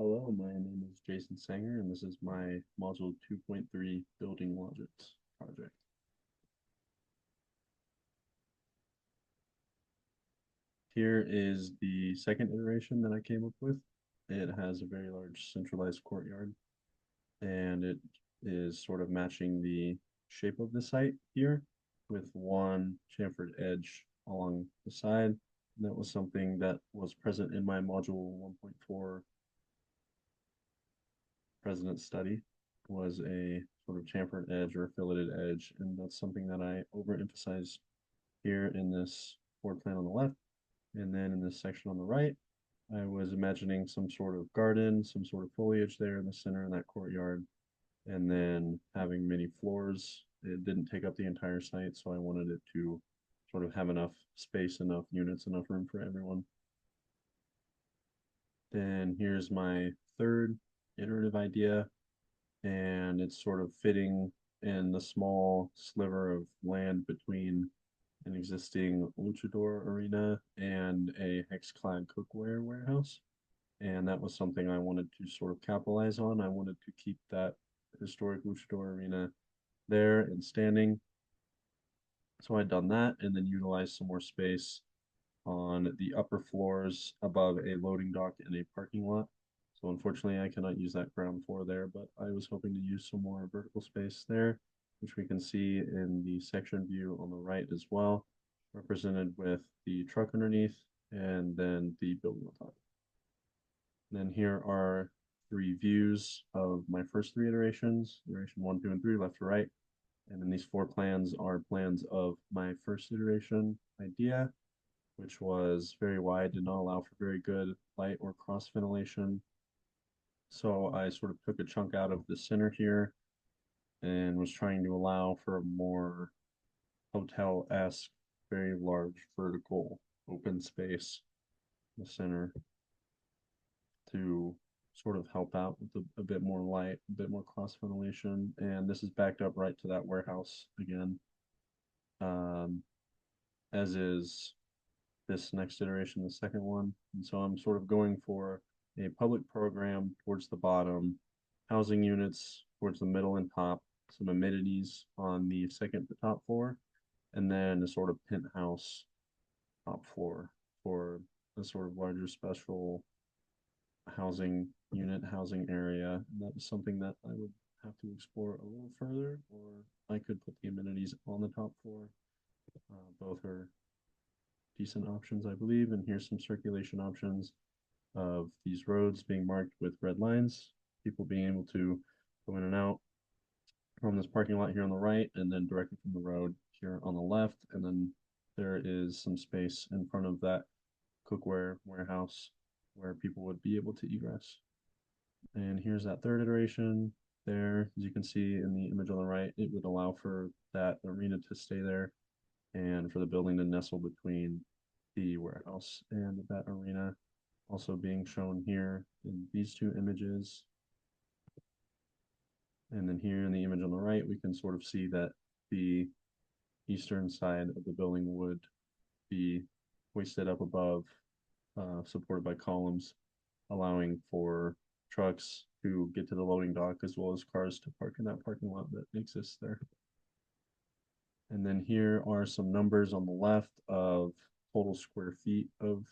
Hello, my name is Jason Sanger, and this is my Module 2.3 Building Logics project. Here is the second iteration that I came up with. It has a very large centralized courtyard, and it is sort of matching the shape of the site here with one chamfered edge along the side. And that was something that was present in my Module 1.4 president study was a sort of chamfered edge or filleted edge, and that's something that I overemphasized here in this floor plan on the left. And then in this section on the right, I was imagining some sort of garden, some sort of foliage there in the center in that courtyard, and then having many floors. It didn't take up the entire site, so I wanted it to sort of have enough space, enough units, enough room for everyone. Then here's my third iterative idea, and it's sort of fitting in the small sliver of land between an existing luchador arena and a hex-clad cookware warehouse. And that was something I wanted to sort of capitalize on. I wanted to keep that historic luchador arena there and standing. So I'd done that and then utilized some more space on the upper floors above a loading dock and a parking lot. So unfortunately, I cannot use that ground floor there, but I was hoping to use some more vertical space there, which we can see in the section view on the right as well, represented with the truck underneath and then the building on top. And then here are three views of my first three iterations, iteration 1, 2, and 3, left to right. And then these four plans are plans of my first iteration idea, which was very wide, did not allow for very good light or cross ventilation. So I sort of took a chunk out of the center here and was trying to allow for a more hotel-esque, very large vertical open space in the center to sort of help out with a bit more light, a bit more cross ventilation. And this is backed up right to that warehouse again, as is this next iteration, the second one. And so I'm sort of going for a public program towards the bottom, housing units towards the middle and top, some amenities on the second to top floor, and then a sort of penthouse top floor for a sort of larger special housing unit, housing area. And that is something that I would have to explore a little further, or I could put the amenities on the top floor. Both are decent options, I believe. And here's some circulation options of these roads being marked with red lines, people being able to go in and out from this parking lot here on the right, and then directly from the road here on the left. And then there is some space in front of that cookware warehouse where people would be able to egress. And here's that third iteration there. As you can see in the image on the right, it would allow for that arena to stay there and for the building to nestle between the warehouse and that arena, also being shown here in these two images. And then here in the image on the right, we can sort of see that the eastern side of the building would be hoisted up above, supported by columns, allowing for trucks to get to the loading dock as well as cars to park in that parking lot that exists there. And then here are some numbers on the left of total square feet of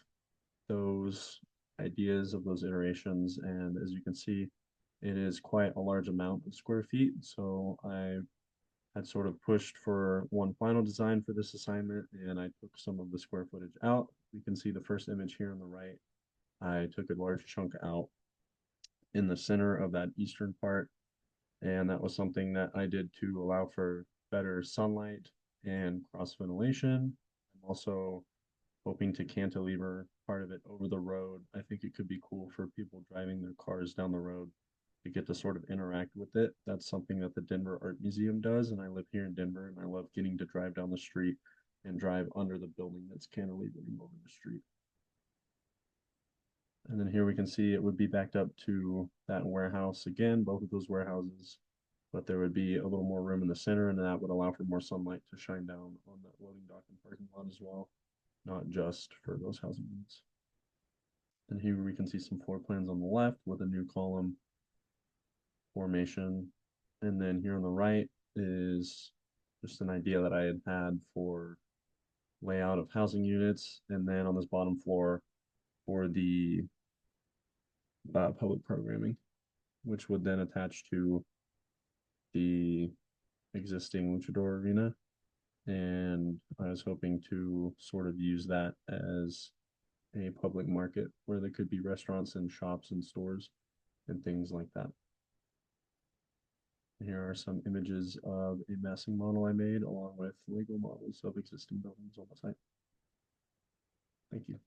those ideas, of those iterations. And as you can see, it is quite a large amount of square feet. So I had sort of pushed for one final design for this assignment, and I took some of the square footage out. You can see the first image here on the right. I took a large chunk out in the center of that eastern part, and that was something that I did to allow for better sunlight and cross ventilation. I'm also hoping to cantilever part of it over the road. I think it could be cool for people driving their cars down the road to get to sort of interact with it. That's something that the Denver Art Museum does, and I live here in Denver, and I love getting to drive down the street and drive under the building that's cantilevering over the street. And then here we can see it would be backed up to that warehouse again, both of those warehouses, but there would be a little more room in the center, and that would allow for more sunlight to shine down on that loading dock and parking lot as well, not just for those housing units. And here we can see some floor plans on the left with a new column formation. And then here on the right is just an idea that I had had for layout of housing units. And then on this bottom floor for the public programming, which would then attach to the existing Luchador Arena. And I was hoping to sort of use that as a public market where there could be restaurants and shops and stores and things like that. Here are some images of a massing model I made along with Lego models of existing buildings on the site. Thank you.